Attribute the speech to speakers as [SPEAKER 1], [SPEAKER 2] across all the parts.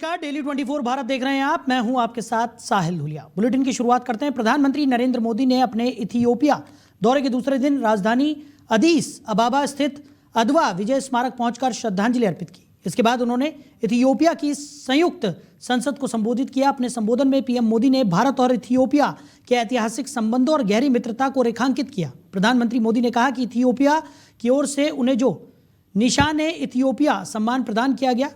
[SPEAKER 1] नमस्कार, डेली 24 भारत देख रहे हैं आप। मैं हूं आपके साथ साहिल धुलिया। बुलेटिन की शुरुआत करते हैं। प्रधानमंत्री नरेंद्र मोदी ने अपने इथियोपिया दौरे के दूसरे दिन राजधानी अदीस अबाबा स्थित अदवा विजय स्मारक पहुंचकर श्रद्धांजलि अर्पित की। इसके बाद उन्होंने इथियोपिया की संयुक्त संसद को संबोधित किया। अपने संबोधन में पीएम मोदी ने भारत और इथियोपिया के ऐतिहासिक संबंधों और गहरी मित्रता को रेखांकित किया। प्रधानमंत्री मोदी ने कहा कि इथियोपिया की ओर से उन्हें जो निशान ए इथियोपिया सम्मान प्रदान किया गया,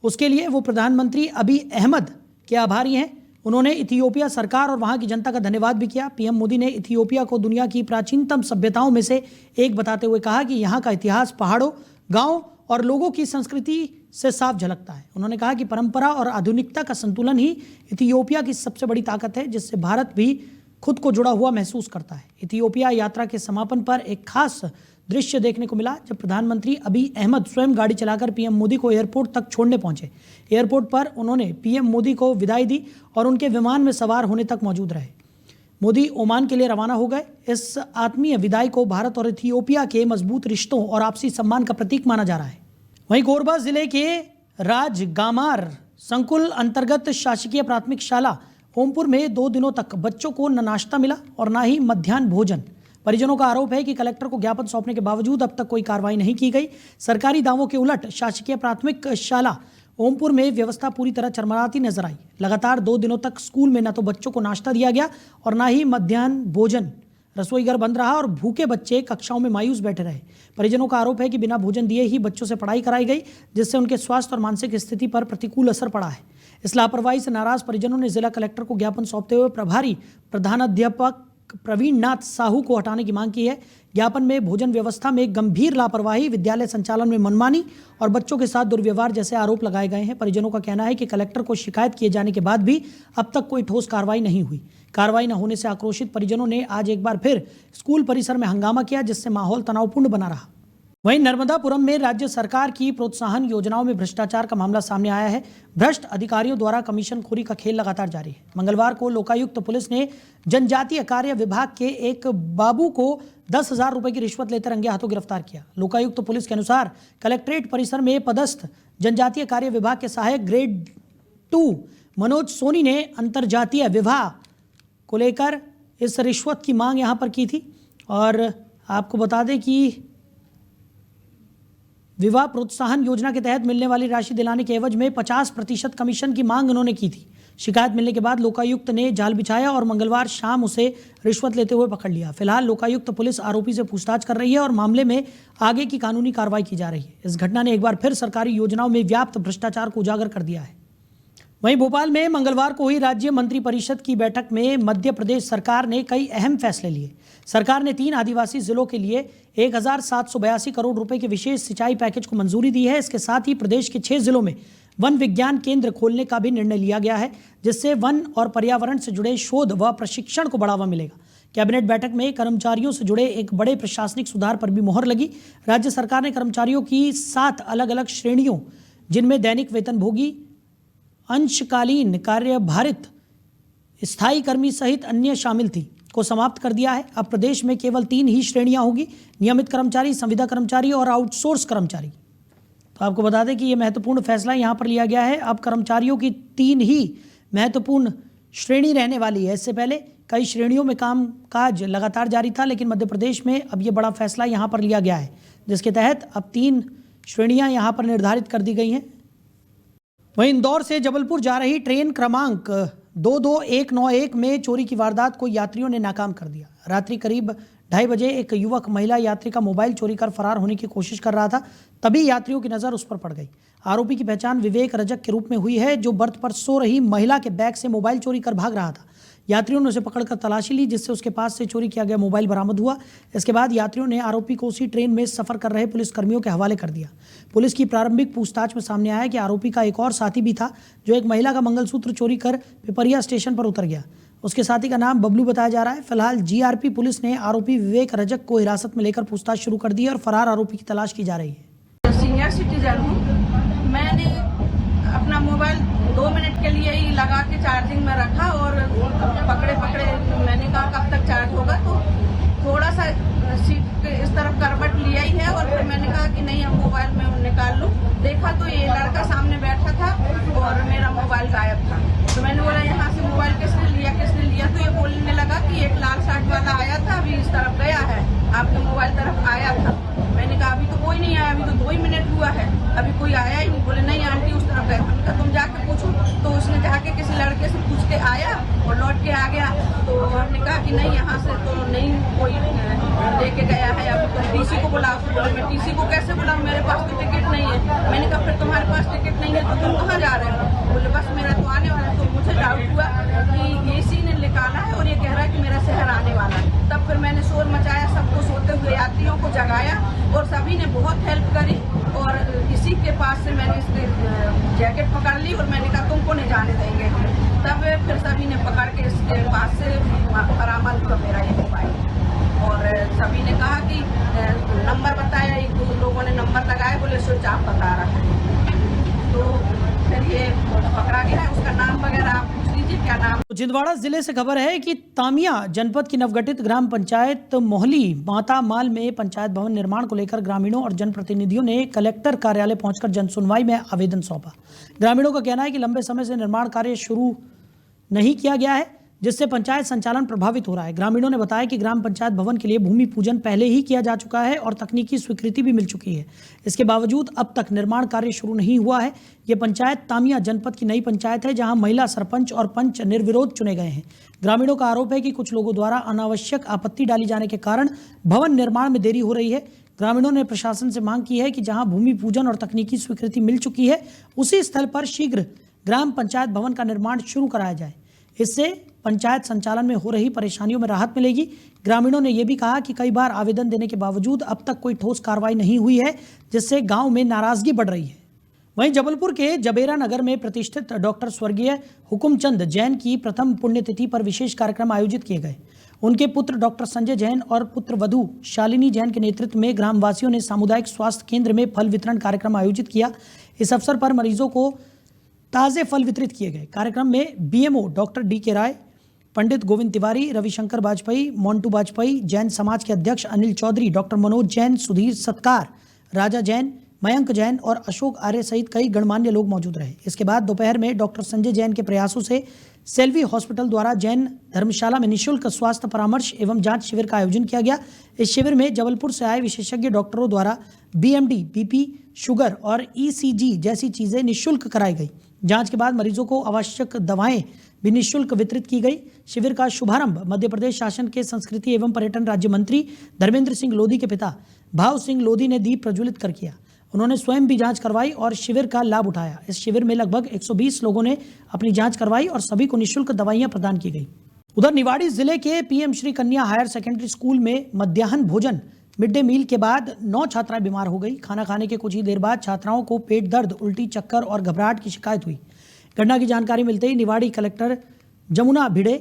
[SPEAKER 1] उसके लिए वो प्रधानमंत्री अबी अहमद के आभारी हैं। उन्होंने इथियोपिया सरकार और वहां की जनता का धन्यवाद भी किया। पीएम मोदी ने इथियोपिया को दुनिया की प्राचीनतम सभ्यताओं में से एक बताते हुए कहा कि यहाँ का इतिहास पहाड़ों, गांव और लोगों की संस्कृति से साफ झलकता है। उन्होंने कहा कि परंपरा और आधुनिकता का संतुलन ही इथियोपिया की सबसे बड़ी ताकत है, जिससे भारत भी खुद को जुड़ा हुआ महसूस करता है। इथियोपिया यात्रा के समापन पर एक खास दृश्य देखने को मिला जब प्रधानमंत्री अबी अहमद स्वयं गाड़ी चलाकर पीएम मोदी को एयरपोर्ट तक छोड़ने पहुंचे। एयरपोर्ट पर उन्होंने पीएम मोदी को विदाई दी और उनके विमान में सवार होने तक मौजूद रहे। मोदी ओमान के लिए रवाना हो गए। इस आत्मीय विदाई को भारत और इथियोपिया के मजबूत रिश्तों और आपसी सम्मान का प्रतीक माना जा रहा है। वहीं कोरबा जिले के राजगामार संकुल अंतर्गत शासकीय प्राथमिक शाला ओमपुर में 2 दिनों तक बच्चों को न नाश्ता मिला और न ही मध्याह्न भोजन। परिजनों का आरोप है कि कलेक्टर को ज्ञापन सौंपने के बावजूद अब तक कोई कार्रवाई नहीं की गई। सरकारी दावों के उलट शासकीय प्राथमिक शाला ओमपुर में व्यवस्था पूरी तरह चरमराती नजर आई। लगातार 2 दिनों तक स्कूल में न तो बच्चों को नाश्ता दिया गया और न ही मध्याह्न भोजन। रसोई घर बंद रहा और भूखे बच्चे कक्षाओं में मायूस बैठे रहे। परिजनों का आरोप है कि बिना भोजन दिए ही बच्चों से पढ़ाई कराई गई, जिससे उनके स्वास्थ्य और मानसिक स्थिति पर प्रतिकूल असर पड़ा है। इस लापरवाही से नाराज परिजनों ने जिला कलेक्टर को ज्ञापन सौंपते हुए प्रभारी प्रधानाध्यापक प्रवीण नाथ साहू को हटाने की मांग की है। ज्ञापन में भोजन व्यवस्था में गंभीर लापरवाही, विद्यालय संचालन में मनमानी और बच्चों के साथ दुर्व्यवहार जैसे आरोप लगाए गए हैं। परिजनों का कहना है कि कलेक्टर को शिकायत किए जाने के बाद भी अब तक कोई ठोस कार्रवाई नहीं हुई। कार्रवाई न होने से आक्रोशित परिजनों ने आज एक बार फिर स्कूल परिसर में हंगामा किया, जिससे माहौल तनावपूर्ण बना रहा। वहीं नर्मदापुरम में राज्य सरकार की प्रोत्साहन योजनाओं में भ्रष्टाचार का मामला सामने आया है। भ्रष्ट अधिकारियों द्वारा कमीशनखोरी का खेल लगातार जारी है। मंगलवार को लोकायुक्त पुलिस ने जनजातीय कार्य विभाग के एक बाबू को 10,000 रुपए की रिश्वत लेते रंगे हाथों गिरफ्तार किया। लोकायुक्त पुलिस के अनुसार कलेक्ट्रेट परिसर में पदस्थ जनजातीय कार्य विभाग के सहायक ग्रेड 2 मनोज सोनी ने अंतरजातीय विवाह को लेकर इस रिश्वत की मांग यहां पर की थी। और आपको बता दें कि विवाह प्रोत्साहन योजना के तहत मिलने वाली राशि दिलाने के एवज में 50% कमीशन की मांग उन्होंने की थी। शिकायत मिलने के बाद लोकायुक्त ने जाल बिछाया और मंगलवार शाम उसे रिश्वत लेते हुए पकड़ लिया। फिलहाल लोकायुक्त पुलिस आरोपी से पूछताछ कर रही है और मामले में आगे की कानूनी कार्रवाई की जा रही है। इस घटना ने एक बार फिर सरकारी योजनाओं में व्याप्त भ्रष्टाचार को उजागर कर दिया है। वहीं भोपाल में मंगलवार को हुई राज्य मंत्रिपरिषद की बैठक में मध्य प्रदेश सरकार ने कई अहम फैसले लिए। सरकार ने 3 आदिवासी जिलों के लिए 1,782 करोड़ रुपए के विशेष सिंचाई पैकेज को मंजूरी दी है। इसके साथ ही प्रदेश के 6 जिलों में वन विज्ञान केंद्र खोलने का भी निर्णय लिया गया है, जिससे वन और पर्यावरण से जुड़े शोध व प्रशिक्षण को बढ़ावा मिलेगा। कैबिनेट बैठक में कर्मचारियों से जुड़े एक बड़े प्रशासनिक सुधार पर भी मोहर लगी। राज्य सरकार ने कर्मचारियों की 7 अलग अलग श्रेणियों, जिनमें दैनिक वेतनभोगी, अंशकालीन कार्यभारित, स्थायी कर्मी सहित अन्य शामिल थी, को समाप्त कर दिया है। अब प्रदेश में केवल 3 ही श्रेणियां होगी: नियमित कर्मचारी, संविदा कर्मचारी और आउटसोर्स कर्मचारी। तो आपको बता दें कि यह महत्वपूर्ण फैसला यहां पर लिया गया है। अब कर्मचारियों की 3 ही महत्वपूर्ण श्रेणी रहने वाली है। इससे पहले कई श्रेणियों में कामकाज लगातार जारी था, लेकिन मध्य प्रदेश में अब यह बड़ा फैसला यहां पर लिया गया है, जिसके तहत अब 3 श्रेणियां यहां पर निर्धारित कर दी गई हैं। वहीं इंदौर से जबलपुर जा रही ट्रेन क्रमांक 22191 में चोरी की वारदात को यात्रियों ने नाकाम कर दिया। रात्रि करीब 2:30 बजे एक युवक महिला यात्री का मोबाइल चोरी कर फरार होने की कोशिश कर रहा था, तभी यात्रियों की नज़र उस पर पड़ गई। आरोपी की पहचान विवेक रजक के रूप में हुई है, जो बर्थ पर सो रही महिला के बैग से मोबाइल चोरी कर भाग रहा था। यात्रियों ने उसे पकड़कर तलाशी ली, जिससे उसके पास से चोरी किया गया मोबाइल बरामद हुआ। इसके बाद यात्रियों ने आरोपी को उसी ट्रेन में सफर कर रहे पुलिसकर्मियों के हवाले कर दिया। पुलिस की प्रारंभिक पूछताछ में सामने आया कि आरोपी का एक और साथी भी था, जो एक महिला का मंगलसूत्र चोरी कर पिपरिया स्टेशन पर उतर गया। उसके साथी का नाम बबलू बताया जा रहा है। फिलहाल जीआरपी पुलिस ने आरोपी विवेक रजक को हिरासत में लेकर पूछताछ शुरू कर दी है और फरार आरोपी की तलाश की जा रही है।
[SPEAKER 2] सीनियर सिटीजन हूँ। मैंने अपना मोबाइल 2 मिनट के लिए ही लगा के चार्जिंग में रखा और पकड़े मैंने कहा कब तक चार्ज होगा, तो थोड़ा सा सीट के इस तरफ करवट लिया ही है और फिर मैंने कहा कि नहीं अब मोबाइल में निकाल लूं। देखा तो ये लड़का सामने बैठा था और मेरा आपके मोबाइल तरफ आया था। मैंने कहा अभी तो कोई नहीं आया, अभी तो 2 ही मिनट हुआ है, अभी कोई आया ही नहीं। बोले नहीं आंटी उस तरफ गए। हमने कहा तुम जाके पूछो। तो उसने जाके किसी लड़के से पूछ के आया और लौट के आ गया। तो हमने कहा कि नहीं यहाँ से तो नहीं कोई लेके गया है, अभी तुम टीसी को बुलाओ। तो बोले मैं टीसी को कैसे बुलाऊं, मेरे पास तो टिकट नहीं है। मैंने कहा फिर तुम्हारे पास टिकट नहीं है तो तुम कहाँ जा रहे हो? बोले बस मेरा तो आने वाला है। तो मुझे डाउट हुआ कि एसी ने निकाला है और ये कह रहा है कि मेरा शहर आने वाला है। तब फिर मैंने शोर मचाया, सबको सोते हुए यात्रियों को जगाया और सभी ने बहुत हेल्प करी। और इसी के पास से मैंने इसके जैकेट पकड़ ली और मैंने कहा तुमको नहीं जाने देंगे हम। तब फिर सभी ने पकड़ के इसके पास से बरामद हुआ मेरा ये मोबाइल। और सभी ने कहा कि नंबर बताया, एक दो लोगों ने नंबर लगाया, बोले स्विच ऑफ बता रहा है। तो फिर ये पकड़ा गया है। उसका नाम वगैरह आप पूछ लीजिए क्या नाम।
[SPEAKER 1] छिंदवाड़ा जिले से खबर है कि तामिया जनपद की नवगठित ग्राम पंचायत मोहली माता माल में पंचायत भवन निर्माण को लेकर ग्रामीणों और जनप्रतिनिधियों ने कलेक्टर कार्यालय पहुंचकर जनसुनवाई में आवेदन सौंपा। ग्रामीणों का कहना है कि लंबे समय से निर्माण कार्य शुरू नहीं किया गया है, जिससे पंचायत संचालन प्रभावित हो रहा है। ग्रामीणों ने बताया कि ग्राम पंचायत भवन के लिए भूमि पूजन पहले ही किया जा चुका है और तकनीकी स्वीकृति भी मिल चुकी है। इसके बावजूद अब तक निर्माण कार्य शुरू नहीं हुआ है। ये पंचायत तामिया जनपद की नई पंचायत है, जहां महिला सरपंच और पंच निर्विरोध चुने गए हैं। ग्रामीणों का आरोप है कि कुछ लोगों द्वारा अनावश्यक आपत्ति डाली जाने के कारण भवन निर्माण में देरी हो रही है। ग्रामीणों ने प्रशासन से मांग की है कि जहां भूमि पूजन और तकनीकी स्वीकृति मिल चुकी है, उसी स्थल पर शीघ्र ग्राम पंचायत भवन का निर्माण शुरू कराया जाए। इससे पंचायत संचालन में हो रही परेशानियों में राहत मिलेगी। ग्रामीणों ने यह भी कहा कि कई बार आवेदन देने के बावजूद अब तक कोई ठोस कार्रवाई नहीं हुई है, जिससे गांव में नाराजगी बढ़ रही है। वहीं जबलपुर के जबेरा नगर में प्रतिष्ठित डॉक्टर स्वर्गीय हुकुमचंद जैन की प्रथम पुण्यतिथि पर विशेष कार्यक्रम आयोजित किए गए। उनके पुत्र डॉक्टर संजय जैन और पुत्र वधू शालिनी जैन के नेतृत्व में ग्रामवासियों ने सामुदायिक स्वास्थ्य केंद्र में फल वितरण कार्यक्रम आयोजित किया। इस अवसर पर मरीजों को ताज़े फल वितरित किए गए। कार्यक्रम में बीएमओ डॉक्टर डी.के. राय, पंडित गोविंद तिवारी, रविशंकर वाजपेयी, मोन्टू वाजपेयी, जैन समाज के अध्यक्ष अनिल चौधरी, डॉक्टर मनोज जैन, सुधीर सत्कार, राजा जैन, मयंक जैन और अशोक आर्य सहित कई गणमान्य लोग मौजूद रहे। इसके बाद दोपहर में डॉक्टर संजय जैन के प्रयासों से सेल्वी हॉस्पिटल द्वारा जैन धर्मशाला में निःशुल्क स्वास्थ्य परामर्श एवं जांच शिविर का आयोजन किया गया। इस शिविर में जबलपुर से आए विशेषज्ञ डॉक्टरों द्वारा बीएमडी, बीपी, शुगर और ईसीजी जैसी चीजें निःशुल्क कराई गई। जांच के बाद मरीजों को आवश्यक दवाएं भी निःशुल्क वितरित की गई। शिविर का शुभारंभ मध्य प्रदेश शासन के संस्कृति एवं पर्यटन राज्य मंत्री धर्मेंद्र सिंह लोधी के पिता भाव सिंह लोधी ने दीप प्रज्वलित कर किया। उन्होंने स्वयं भी जांच करवाई और शिविर का लाभ उठाया। इस शिविर में लगभग 120 लोगों ने अपनी जांच करवाई और सभी को निःशुल्क दवाइयां प्रदान की गई। उधर निवाड़ी जिले के पीएम श्री कन्या हायर सेकेंडरी स्कूल में मध्याह्न भोजन मिड डे मील के बाद 9 छात्राएं बीमार हो गई। खाना खाने के कुछ ही देर बाद छात्राओं को पेट दर्द, उल्टी, चक्कर और घबराहट की शिकायत हुई। घटना की जानकारी मिलते ही निवाड़ी कलेक्टर जमुना भिड़े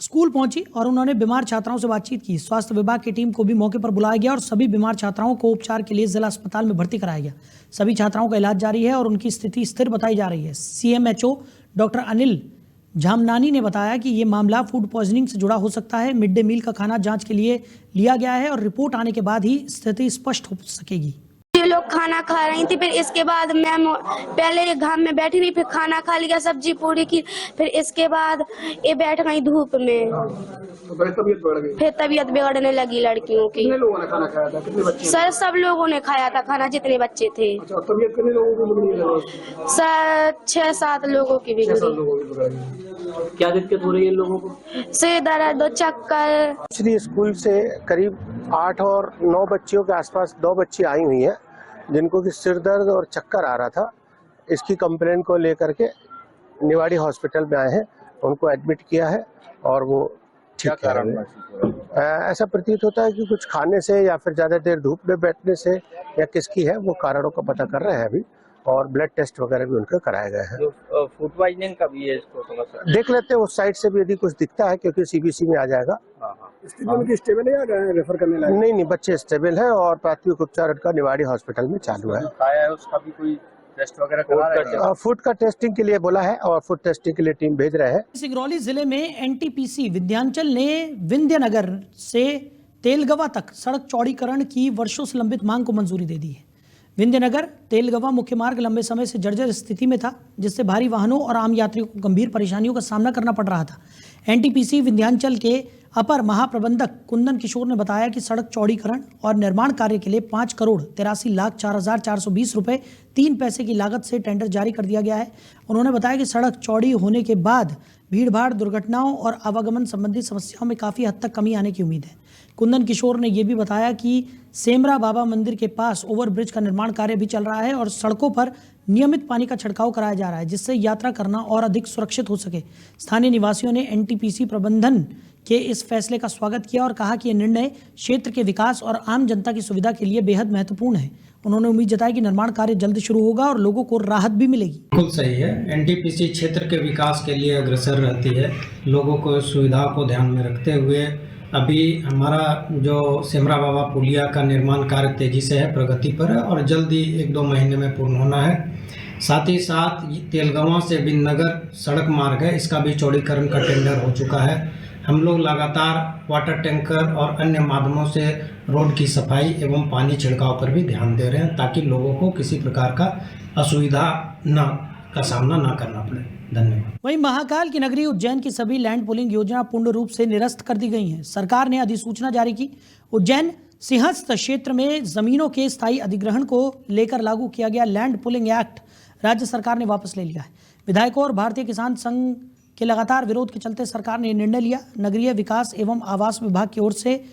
[SPEAKER 1] स्कूल पहुंची और उन्होंने बीमार छात्राओं से बातचीत की। स्वास्थ्य विभाग की टीम को भी मौके पर बुलाया गया और सभी बीमार छात्राओं को उपचार के लिए जिला अस्पताल में भर्ती कराया गया। सभी छात्राओं का इलाज जारी है और उनकी स्थिति स्थिर बताई जा रही है। सीएमएचओ डॉक्टर अनिल झामनानी ने बताया कि ये मामला फूड पॉइजनिंग से जुड़ा हो सकता है। मिड डे मील का खाना जांच के लिए लिया गया है और रिपोर्ट आने के बाद ही स्थिति स्पष्ट हो सकेगी।
[SPEAKER 3] ये लोग खाना खा रही थी, फिर इसके बाद मैम पहले घाम में बैठी रही, फिर खाना खा लिया, सब्जी पूरी की, फिर इसके बाद ये बैठ गई धूप में।
[SPEAKER 4] तो तबीयत बढ़ गई।
[SPEAKER 3] फिर तबीयत बिगड़ने लगी लड़कियों की।
[SPEAKER 4] कितने लोगों ने खाना खाया था? कितने बच्चे?
[SPEAKER 3] सर सब लोगों ने खाया था खाना, जितने बच्चे थे।
[SPEAKER 4] अच्छा, तबीयत कितने लोगों की बिगड़ी है?
[SPEAKER 3] सर 6-7 लोगों की
[SPEAKER 4] 6-7
[SPEAKER 3] बिगड़ी।
[SPEAKER 4] लोगों की बिगड़ी। क्या दिक्कत हो रही है इन लोगों को?
[SPEAKER 3] सिर दर्द, चक्कर।
[SPEAKER 5] श्री स्कूल से करीब 8 और 9 बच्चियों के आसपास 2 बच्ची आई हुई हैं जिनको कि सिर दर्द और चक्कर आ रहा था। इसकी कंप्लेन को लेकर के निवाड़ी हॉस्पिटल में आए हैं, उनको एडमिट किया है और वो ठीक है। ऐसा प्रतीत होता है कि कुछ खाने से या फिर ज़्यादा देर धूप में बैठने से या किसकी है, वो कारणों का पता कर रहे हैं अभी और ब्लड टेस्ट वगैरह भी उनके कराए गए हैं।
[SPEAKER 6] फूड पॉइजनिंग का भी है इसको थोड़ा सा
[SPEAKER 5] देख लेते हैं उस साइड से भी यदि कुछ दिखता है, क्योंकि सीबीसी में आ जाएगा।
[SPEAKER 4] स्थिति उनकी स्टेबल है या रेफर करने लायक?
[SPEAKER 5] नहीं, बच्चे स्टेबल है और प्राथमिक उपचार उनका निवाड़ी हॉस्पिटल में चालू है।
[SPEAKER 6] खाया है उसका भी कोई टेस्ट वगैरह करा रहे हैं?
[SPEAKER 5] फूड का टेस्टिंग के लिए बोला है और फूड टेस्टिंग के लिए टीम भेज रहे हैं।
[SPEAKER 1] सिंगरौली जिले में एनटीपीसी विंध्याचल ने विंध्यनगर से तेलगवा तक सड़क चौड़ीकरण की वर्षों से लंबित मांग को मंजूरी दे दी है। विंध्यनगर तेलगवा मुख्य मार्ग लंबे समय से जर्जर स्थिति में था, जिससे भारी वाहनों और आम यात्रियों को गंभीर परेशानियों का सामना करना पड़ रहा था। एनटीपीसी विंध्याचल के अपर महाप्रबंधक कुंदन किशोर ने बताया कि सड़क चौड़ीकरण और निर्माण कार्य के लिए 5,83,04,420 रुपये 3 पैसे की लागत से टेंडर जारी कर दिया गया है। उन्होंने बताया कि सड़क चौड़ी होने के बाद भीड़भाड़, दुर्घटनाओं और आवागमन संबंधी समस्याओं में काफ़ी हद तक कमी आने की उम्मीद है। कुंदन किशोर ने यह भी बताया कि सेमरा बाबा मंदिर के पास ओवरब्रिज का निर्माण कार्य भी चल रहा है और सड़कों पर नियमित पानी का छिड़काव कराया जा रहा है, जिससे यात्रा करना और अधिक सुरक्षित हो सके। स्थानीय निवासियों ने एनटीपीसी प्रबंधन के इस फैसले का स्वागत किया और कहा कि यह निर्णय क्षेत्र के विकास और आम जनता की सुविधा के लिए बेहद महत्वपूर्ण है। उन्होंने उम्मीद जताई कि निर्माण कार्य जल्द शुरू होगा और लोगों को राहत भी मिलेगी।
[SPEAKER 7] बिल्कुल सही है। एनटीपीसी क्षेत्र के विकास के लिए अग्रसर रहती है। लोगों को सुविधाओं को ध्यान में रखते हुए अभी हमारा जो सेमरा बाबा पुलिया का निर्माण कार्य तेजी से है, प्रगति पर है और जल्दी 1-2 महीने में पूर्ण होना है। साथ ही साथ तेलगवां से बिननगर सड़क मार्ग है, इसका भी चौड़ीकरण का टेंडर हो चुका है। हम लोग लगातार वाटर टैंकर और अन्य माध्यमों से रोड की सफाई एवं पानी छिड़काव पर भी ध्यान दे रहे हैं ताकि लोगों को किसी प्रकार का असुविधा का सामना न करना पड़े। धन्यवाद।
[SPEAKER 1] वहीं महाकाल की नगरी उज्जैन की सभी लैंड पुलिंग योजना पूर्ण रूप से निरस्त कर दी गई हैं। सरकार ने अधिसूचना जारी की। उज्जैन सिंहस्थ क्षेत्र में जमीनों के स्थायी अधिग्रहण को लेकर लागू किया गया लैंड पुलिंग एक्ट राज्य सरकार ने वापस ले लिया है। विधायकों और भारतीय किसान संघ के लगातार विरोध के चलते सरकार ने निर्णय लिया। नगरीय विकास एवं आवास विभाग की ओर से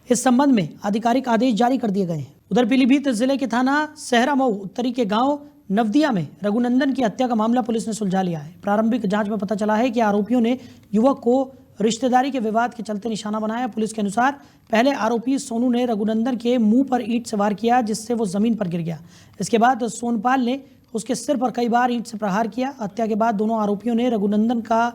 [SPEAKER 1] इस संबंध में आधिकारिक आदेश जारी कर दिए गए हैं। उधर पीलीभीत जिले के थाना सहरामऊ उत्तरी के गांव नवदिया में रघुनंदन की हत्या का मामला पुलिस ने सुलझा लिया है। प्रारंभिक जांच में पता चला है कि आरोपियों ने युवक को रिश्तेदारी के विवाद के चलते निशाना बनाया। पुलिस के अनुसार पहले आरोपी सोनू ने रघुनंदन के मुंह पर ईंट से वार किया, जिससे वो जमीन पर गिर गया। इसके बाद सोनपाल ने उसके सिर पर कई बार ईंट से प्रहार किया। हत्या के बाद दोनों आरोपियों ने रघुनंदन का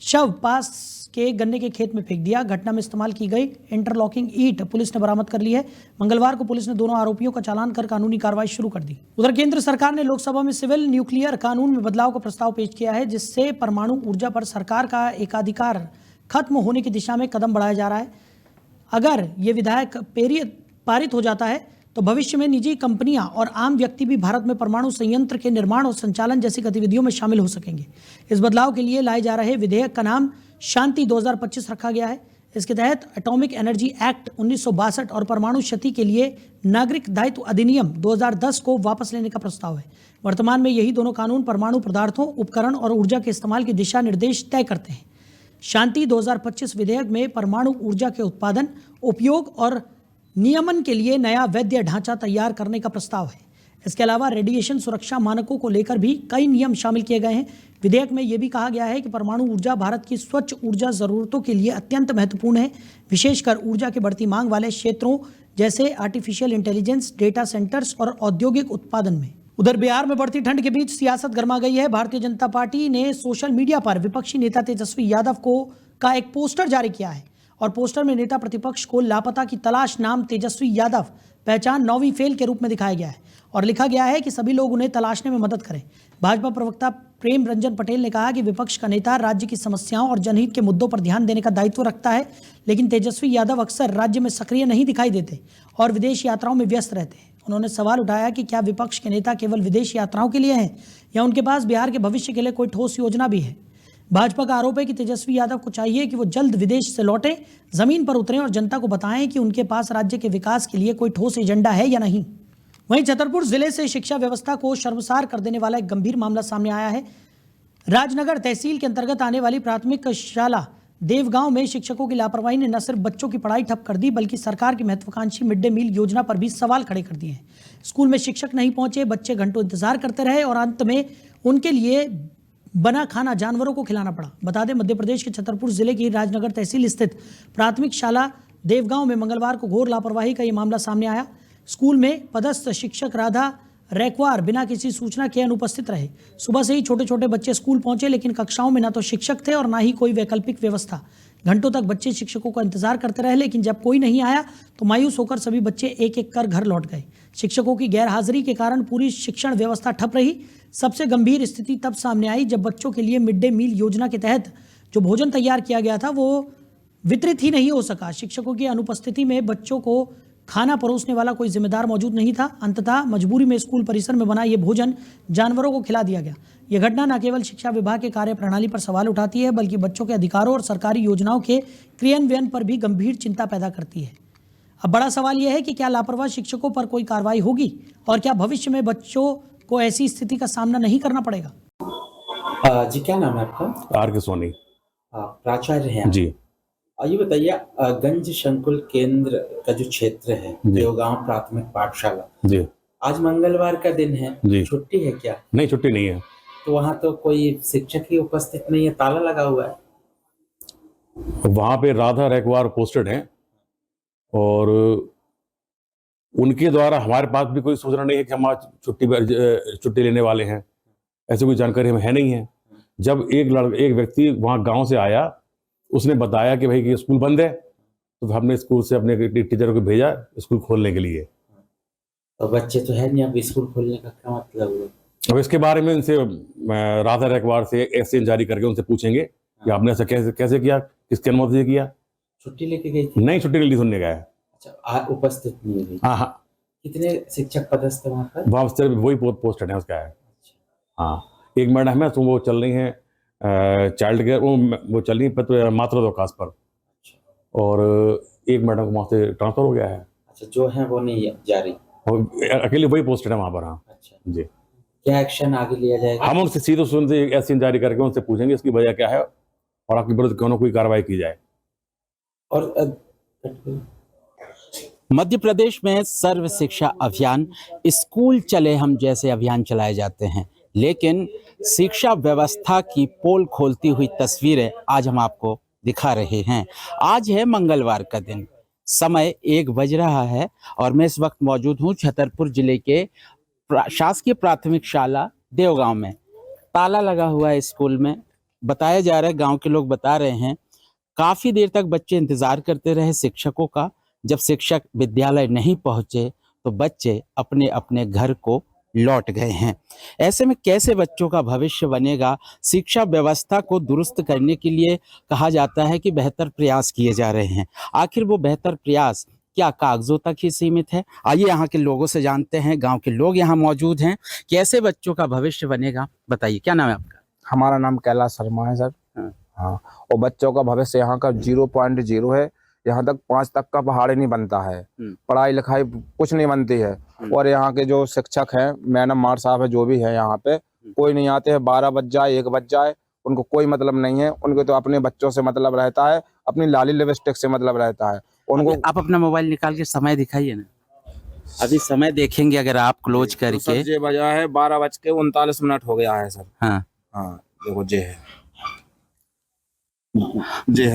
[SPEAKER 1] शव पास के गन्ने के खेत में फेंक दिया। घटना में इस्तेमाल की गई इंटरलॉकिंग ईंट पुलिस ने बरामद कर ली है। मंगलवार को पुलिस ने दोनों आरोपियों का चालान कर कानूनी कार्रवाई शुरू कर दी। उधर केंद्र सरकार ने लोकसभा में सिविल न्यूक्लियर कानून में बदलाव का प्रस्ताव पेश किया है, जिससे परमाणु ऊर्जा पर सरकार का एकाधिकार खत्म होने की दिशा में कदम बढ़ाया जा रहा है। अगर ये विधेयक पारित हो जाता है तो भविष्य में निजी कंपनियां और आम व्यक्ति भी भारत में परमाणु संयंत्र के निर्माण और संचालन जैसी गतिविधियों में शामिल हो सकेंगे। इस बदलाव के लिए लाए जा रहे विधेयक का नाम शांति 2025 रखा गया है। इसके तहत एटॉमिक एनर्जी एक्ट 1962 और परमाणु क्षति के लिए नागरिक दायित्व अधिनियम 2010 को वापस लेने का प्रस्ताव है। वर्तमान में यही दोनों कानून परमाणु पदार्थों, उपकरण और ऊर्जा के इस्तेमाल के दिशा निर्देश तय करते हैं। शांति 2025 विधेयक में परमाणु ऊर्जा के उत्पादन, उपयोग और नियमन के लिए नया वैध ढांचा तैयार करने का प्रस्ताव है। इसके अलावा रेडिएशन सुरक्षा मानकों को लेकर भी कई नियम शामिल किए गए हैं। विधेयक में यह भी कहा गया है कि परमाणु ऊर्जा भारत की स्वच्छ ऊर्जा जरूरतों के लिए अत्यंत महत्वपूर्ण है, विशेषकर ऊर्जा की बढ़ती मांग वाले क्षेत्रों जैसे आर्टिफिशियल इंटेलिजेंस, डेटा सेंटर्स और औद्योगिक उत्पादन में। उधर बिहार में बढ़ती ठंड के बीच सियासत गर्मा गई है। भारतीय जनता पार्टी ने सोशल मीडिया पर विपक्षी नेता तेजस्वी यादव का एक पोस्टर जारी किया है और पोस्टर में नेता प्रतिपक्ष को लापता की तलाश नाम तेजस्वी यादव, पहचान 9वीं फेल के रूप में दिखाया गया है और लिखा गया है कि सभी लोग उन्हें तलाशने में मदद करें। भाजपा प्रवक्ता प्रेम रंजन पटेल ने कहा कि विपक्ष का नेता राज्य की समस्याओं और जनहित के मुद्दों पर ध्यान देने का दायित्व रखता है, लेकिन तेजस्वी यादव अक्सर राज्य में सक्रिय नहीं दिखाई देते और विदेश यात्राओं में व्यस्त रहते हैं। उन्होंने सवाल उठाया कि क्या विपक्ष के नेता केवल विदेश यात्राओं के लिए हैं या उनके पास बिहार के भविष्य के लिए कोई ठोस योजना भी है। भाजपा का आरोप है कि तेजस्वी यादव को चाहिए कि वो जल्द विदेश से लौटें, जमीन पर उतरें और जनता को बताएं कि उनके पास राज्य के विकास के लिए कोई ठोस एजेंडा है या नहीं। वहीं छतरपुर जिले से शिक्षा व्यवस्था को शर्मसार कर देने वाला एक गंभीर मामला सामने आया है। राजनगर तहसील के अंतर्गत आने वाली प्राथमिक शाला देवगांव में शिक्षकों की लापरवाही ने न सिर्फ बच्चों की पढ़ाई ठप कर दी, बल्कि सरकार की महत्वाकांक्षी मिड डे मील योजना पर भी सवाल खड़े कर दिए हैं। स्कूल में शिक्षक नहीं पहुंचे, बच्चे घंटों इंतजार करते रहे और अंत में उनके लिए बना खाना जानवरों को खिलाना पड़ा। बता दें, मध्य प्रदेश के छतरपुर जिले की राजनगर तहसील स्थित प्राथमिक शाला देवगांव में मंगलवार को घोर लापरवाही का ये मामला सामने आया। स्कूल में पदस्थ शिक्षक राधा रैकवार बिना किसी सूचना के अनुपस्थित रहे। सुबह से ही छोटे छोटे बच्चे स्कूल पहुंचे, लेकिन कक्षाओं में ना तो शिक्षक थे और ना ही कोई वैकल्पिक व्यवस्था। घंटों तक बच्चे शिक्षकों का इंतजार करते रहे, लेकिन जब कोई नहीं आया तो मायूस होकर सभी बच्चे एक एक कर घर लौट गए। शिक्षकों की गैरहाजिरी के कारण पूरी शिक्षण व्यवस्था ठप रही। सबसे गंभीर स्थिति तब सामने आई जब बच्चों के लिए मिड डे मील योजना के तहत जो भोजन तैयार किया गया था वो वितरित ही नहीं हो सका। शिक्षकों की अनुपस्थिति में बच्चों को खाना परोसने वाला कोई जिम्मेदार मौजूद नहीं था। अंततः मजबूरी में स्कूल परिसर में बना ये भोजन जानवरों को खिला दिया गया। यह घटना न केवल शिक्षा विभाग के कार्य प्रणाली पर सवाल उठाती है, बल्कि बच्चों के अधिकारों और सरकारी योजनाओं के क्रियान्वयन पर भी गंभीर चिंता पैदा करती है। अब बड़ा सवाल यह है कि क्या लापरवाह शिक्षकों पर कोई कार्रवाई होगी और क्या भविष्य में बच्चों को ऐसी स्थिति का सामना नहीं करना पड़ेगा।
[SPEAKER 8] जी, क्या नाम है आपका?
[SPEAKER 9] आर के सोनी
[SPEAKER 8] प्राचार्य हैं
[SPEAKER 9] जी।
[SPEAKER 8] ये बताइए, गंज संकुल केंद्र का जो क्षेत्र है, देवगांव प्राथमिक पाठशाला
[SPEAKER 9] जी,
[SPEAKER 8] आज मंगलवार का दिन है
[SPEAKER 9] जी,
[SPEAKER 8] छुट्टी है क्या?
[SPEAKER 9] नहीं, छुट्टी नहीं है।
[SPEAKER 8] तो वहाँ तो कोई शिक्षक ही उपस्थित नहीं है, ताला लगा हुआ है।
[SPEAKER 9] वहाँ पे राधा रैकवार पोस्टेड हैं और उनके द्वारा हमारे पास भी कोई सूचना नहीं है कि हम आज छुट्टी लेने वाले हैं। ऐसी कोई जानकारी हमें है नहीं है। जब एक व्यक्ति वहाँ गांव से आया, उसने बताया कि भाई कि स्कूल बंद है, तो हमने स्कूल से अपने टीचर को भेजा स्कूल खोलने के लिए।
[SPEAKER 8] तो बच्चे तो है नहीं, अब स्कूल खोलने का क्या मतलब हुआ?
[SPEAKER 9] अब इसके बारे में इनसे राधा रैकवार से एक्सचेंज जारी करके उनसे पूछेंगे कि आपने ऐसा कैसे किया, किसके अनुमति से किया।
[SPEAKER 8] छुट्टी लेके गई थी?
[SPEAKER 9] नहीं, छुट्टी के लिए सुनने गया है।
[SPEAKER 8] अच्छा, उपस्थित नहीं हुई।
[SPEAKER 9] हाँ।
[SPEAKER 8] कितने शिक्षक पदस्थ है वहाँ पर?
[SPEAKER 9] वहाँ सिर्फ वही पोस्टेड है उसका है। हाँ, एक मैडम है तो वो चल रही हैं चाइल्ड केयर, वो चल रही है मातृत्व अवकाश पर, और एक मैडम को वहाँ से ट्रांसफर हो गया है।
[SPEAKER 8] अच्छा, जो है वो नहीं जा रही,
[SPEAKER 9] अकेले वही पोस्टेड है वहाँ पर। हाँ।
[SPEAKER 8] अच्छा
[SPEAKER 9] जी।
[SPEAKER 8] क्या एक्शन आगे लिया जाएगा?
[SPEAKER 9] हम उनसे सीधे सुनते ऐसी जारी करके उनसे पूछेंगे इसकी वजह क्या है और आपके विरुद्ध क्यों कोई कार्रवाई की जाए।
[SPEAKER 8] और मध्य प्रदेश में सर्व शिक्षा अभियान, स्कूल चले हम जैसे अभियान चलाए जाते हैं, लेकिन शिक्षा व्यवस्था की पोल खोलती हुई तस्वीरें आज हम आपको दिखा रहे हैं। आज है मंगलवार का दिन, समय 1 बज रहा है और मैं इस वक्त मौजूद हूँ छतरपुर जिले के शासकीय प्राथमिक शाला देवगांव में। ताला लगा हुआ है स्कूल में। बताया जा रहा है, गांव के लोग बता रहे हैं, काफी देर तक बच्चे इंतजार करते रहे शिक्षकों का। जब शिक्षक विद्यालय नहीं पहुंचे तो बच्चे अपने अपने घर को लौट गए हैं। ऐसे में कैसे बच्चों का भविष्य बनेगा? शिक्षा व्यवस्था को दुरुस्त करने के लिए कहा जाता है कि बेहतर प्रयास किए जा रहे हैं। आखिर वो बेहतर प्रयास क्या कागजों तक ही सीमित है? आइए यहाँ के लोगों से जानते हैं। गांव के लोग यहाँ मौजूद हैं। कैसे बच्चों का भविष्य बनेगा, बताइए। क्या नाम है आपका?
[SPEAKER 10] हमारा नाम कैलाश शर्मा है सर। हाँ, और बच्चों का भविष्य यहाँ का 0.0 है। यहाँ तक 5 तक का पहाड़ ही नहीं बनता है। पढ़ाई लिखाई कुछ नहीं बनती है। और यहाँ के जो शिक्षक हैं, मैडम मार साहब है, जो भी है यहाँ पे, कोई नहीं आते हैं। 12 बज जाए, 1 बज जाए, उनको कोई मतलब नहीं है। उनको तो अपने बच्चों से मतलब रहता है, अपनी लाली लिपस्टिक से मतलब रहता है उनको।
[SPEAKER 8] आप अपना मोबाइल निकाल के समय दिखाइए ना, अभी समय देखेंगे अगर आप क्लोज करके।
[SPEAKER 10] ये बजा है 12:39 हो गया है सर।
[SPEAKER 8] हाँ
[SPEAKER 10] हाँ, देखो जे है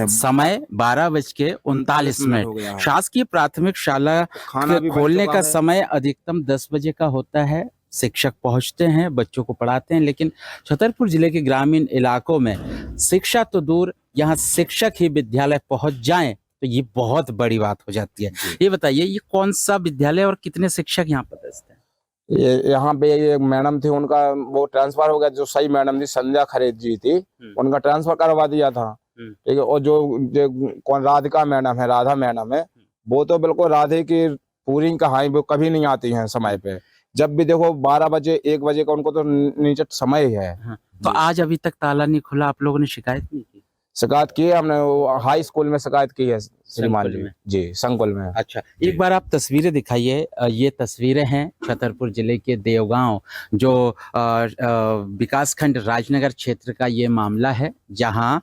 [SPEAKER 8] समय 12:39
[SPEAKER 10] हो गया है।
[SPEAKER 8] शासकीय प्राथमिक शाला
[SPEAKER 10] खाना भी
[SPEAKER 8] खोलने का समय अधिकतम 10 बजे का होता है। शिक्षक पहुंचते हैं, बच्चों को पढ़ाते हैं, लेकिन छतरपुर जिले के ग्रामीण इलाकों में शिक्षा तो दूर, यहाँ शिक्षक ही विद्यालय पहुंच जाएं तो ये बहुत बड़ी बात हो जाती है। ये बताइए, ये कौन सा विद्यालय और कितने शिक्षक यहाँ पदस्थ हैं?
[SPEAKER 10] यहाँ पे ये मैडम थी, उनका वो ट्रांसफर हो गया। जो सही मैडम थी, संध्या खरेद जी थी, उनका ट्रांसफर करवा दिया था। ठीक है। और जो कौन राधिका मैडम है, राधा मैडम है, वो तो बिल्कुल राधे की पूरी कहानी, वो कभी नहीं आती हैं समय पे। जब भी देखो 12 बजे 1 बजे का उनको तो नीचे समय ही है।
[SPEAKER 8] हाँ। तो आज अभी तक ताला नहीं खुला, आप लोगों ने शिकायत नहीं की?
[SPEAKER 10] शिकायत की है हमने, हाई स्कूल में शिकायत की है श्रीमान जी, संकुल में।
[SPEAKER 8] अच्छा, एक बार आप तस्वीरें दिखाइए। ये तस्वीरें हैं छतरपुर जिले के देवगांव, जो विकासखंड राजनगर क्षेत्र का ये मामला है, जहां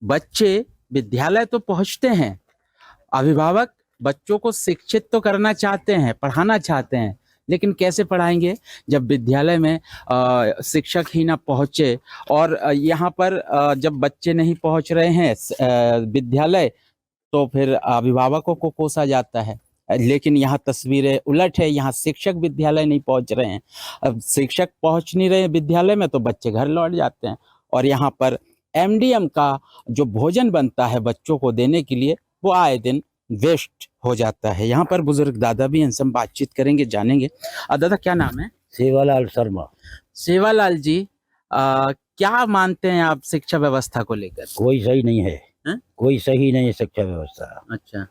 [SPEAKER 8] बच्चे विद्यालय तो पहुंचते हैं, अभिभावक बच्चों को शिक्षित तो करना चाहते हैं, पढ़ाना चाहते हैं, लेकिन कैसे पढ़ाएंगे जब विद्यालय में शिक्षक ही ना पहुंचे। और यहाँ पर जब बच्चे नहीं पहुंच रहे हैं विद्यालय, तो फिर अभिभावकों को कोसा जाता है। लेकिन यहाँ तस्वीरें उलट है, यहाँ शिक्षक विद्यालय नहीं पहुंच रहे हैं। अब शिक्षक पहुंच नहीं रहे विद्यालय में तो बच्चे घर लौट जाते हैं। और यहाँ पर MDM का जो भोजन बनता है बच्चों को देने के लिए, वो आए दिन वेस्ट हो जाता है। यहाँ पर बुजुर्ग दादा भी, इनसे हम बातचीत करेंगे, जानेंगे। दादा, क्या नाम है?
[SPEAKER 11] सेवालाल शर्मा।
[SPEAKER 8] सेवालाल जी, क्या मानते हैं आप शिक्षा व्यवस्था को लेकर?
[SPEAKER 11] कोई सही नहीं है। कोई सही नहीं है शिक्षा व्यवस्था।
[SPEAKER 8] अच्छा,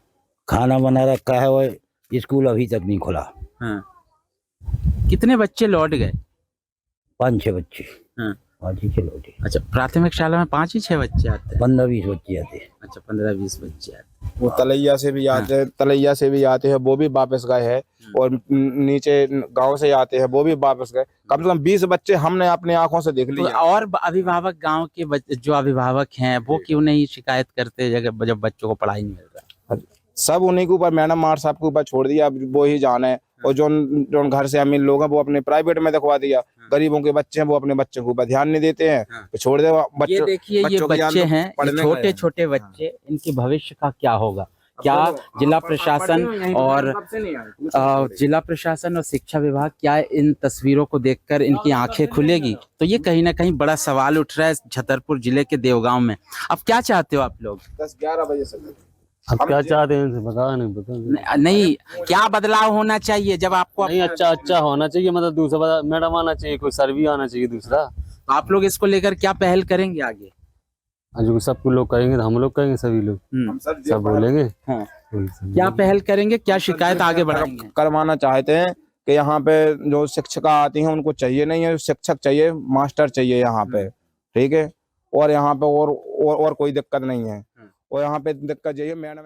[SPEAKER 11] खाना बना रखा है और स्कूल अभी तक नहीं खुला।
[SPEAKER 8] हाँ। कितने बच्चे लौट गए?
[SPEAKER 11] 5-6 बच्चे।
[SPEAKER 8] हाँ।
[SPEAKER 11] 5-6 लौटे।
[SPEAKER 8] अच्छा, प्राथमिक शाला में 5 ही 6 बच्चे आते हैं?
[SPEAKER 11] 15-20 बच्चे आते हैं।
[SPEAKER 8] अच्छा, 15-20 बच्चे आते हैं।
[SPEAKER 10] वो तलैया से भी आते हैं, तलैया से भी आते हैं, वो भी वापस गए हैं। और नीचे गांव से आते हैं, वो भी वापस गए। कम से कम 20 बच्चे हमने अपनी आंखों से देख लिए।
[SPEAKER 8] और अभिभावक गांव के जो अभिभावक हैं वो क्यों नहीं शिकायत करते जब बच्चों को पढ़ाई नहीं मिल रहा?
[SPEAKER 10] सब उन्हीं के ऊपर, मैडम मार साहब के ऊपर छोड़ दिया, अब वो ही जाने। और जो घर से अमीर लोग हैं वो अपने प्राइवेट में दिखवा दिया। गरीबों के बच्चे हैं वो अपने बच्चों के ऊपर ध्यान नहीं देते हैं, तो छोड़ दे बच्चों।
[SPEAKER 8] ये देखिए, ये बच्चे हैं, छोटे छोटे बच्चे, इनके भविष्य का क्या होगा? क्या जिला प्रशासन और शिक्षा विभाग क्या इन तस्वीरों को देखकर इनकी आंखें खुलेगी? तो ये कहीं ना कहीं बड़ा सवाल उठ रहा है छतरपुर जिले के देवगांव में। अब क्या चाहते हो आप लोग?
[SPEAKER 10] 10-11 बजे से
[SPEAKER 12] अब क्या चाहते हैं बता
[SPEAKER 8] नहीं, क्या बदलाव होना चाहिए जब आपको
[SPEAKER 12] नहीं अच्छा होना चाहिए, मतलब दूसरा मैडम आना चाहिए, कोई सर भी आना चाहिए दूसरा।
[SPEAKER 8] तो आप लोग इसको लेकर क्या पहल करेंगे आगे?
[SPEAKER 12] जो सब लोग करेंगे तो हम लोग करेंगे, सभी लोग सब बोलेंगे।
[SPEAKER 8] हाँ। क्या पहल करेंगे, क्या शिकायत आगे बढ़ाएंगे?
[SPEAKER 10] करवाना चाहते हैं कि यहाँ पे जो शिक्षिका आती हैं उनको चाहिए नहीं है, शिक्षक चाहिए, मास्टर चाहिए यहाँ पे, ठीक है। और यहाँ पे और कोई दिक्कत नहीं है। और यहाँ पे दिक्कत यही है, मैडम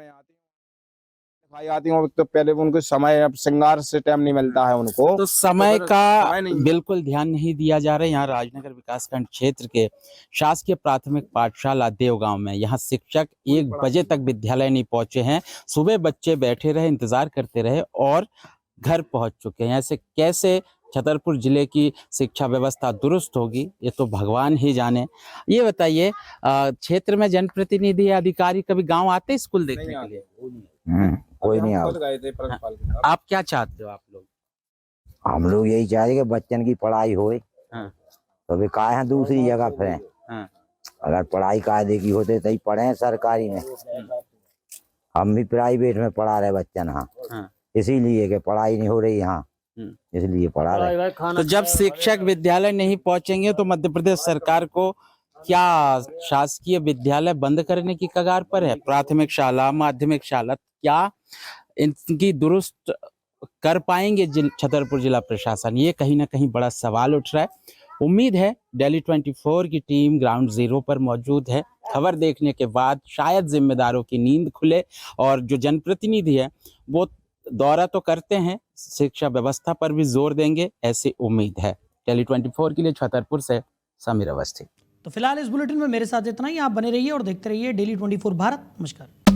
[SPEAKER 10] आती हैं तो पहले उनको समय, अब श्रृंगार से टाइम नहीं मिलता है उनको,
[SPEAKER 8] तो समय का बिल्कुल ध्यान नहीं दिया जा रहा है। यहाँ राजनगर विकासखंड क्षेत्र के शासकीय प्राथमिक पाठशाला देवगांव में यहाँ शिक्षक 1 बजे तक विद्यालय नहीं पहुंचे हैं। सुबह बच्चे बैठे रहे, इंतजार करते रहे और घर पहुंच चुके हैं। ऐसे कैसे छतरपुर जिले की शिक्षा व्यवस्था दुरुस्त होगी, ये तो भगवान ही जाने। ये बताइए, क्षेत्र में जनप्रतिनिधि या अधिकारी कभी गांव आते स्कूल देखने के लिए?
[SPEAKER 11] कोई नहीं आता।
[SPEAKER 8] आप क्या चाहते हो आप लोग?
[SPEAKER 11] हम लोग यही चाहते कि बच्चन की पढ़ाई होए।
[SPEAKER 8] हाँ।
[SPEAKER 11] तो वे काहे हैं दूसरी जगह फिरे।
[SPEAKER 8] हाँ।
[SPEAKER 11] अगर पढ़ाई कायदे की होते तो ही पढ़े सरकारी में। हम भी प्राइवेट में पढ़ा रहे बच्चन। हाँ। इसीलिए कि पढ़ाई नहीं हो रही यहाँ, इसलिए पढ़ा रहे।
[SPEAKER 8] तो जब शिक्षक विद्यालय नहीं पहुंचेंगे तो मध्य प्रदेश सरकार को क्या शासकीय विद्यालय बंद करने की कगार पर है? प्राथमिक शाला, माध्यमिक शाला, क्या इनकी दुरुस्त कर पाएंगे छतरपुर जिला प्रशासन? ये कहीं ना कहीं बड़ा सवाल उठ रहा है। उम्मीद है Delhi 24 की टीम ग्राउंड जीरो पर मौजूद है। खबर देखने के बाद शायद जिम्मेदारों की नींद खुले और जो जनप्रतिनिधि है वो दौरा तो करते हैं, शिक्षा व्यवस्था पर भी जोर देंगे, ऐसी उम्मीद है। Delhi 24 के लिए छतरपुर से समीर अवस्थी।
[SPEAKER 1] तो फिलहाल इस बुलेटिन में मेरे साथ इतना ही। आप बने रहिए और देखते रहिए Delhi 24 भारत। नमस्कार।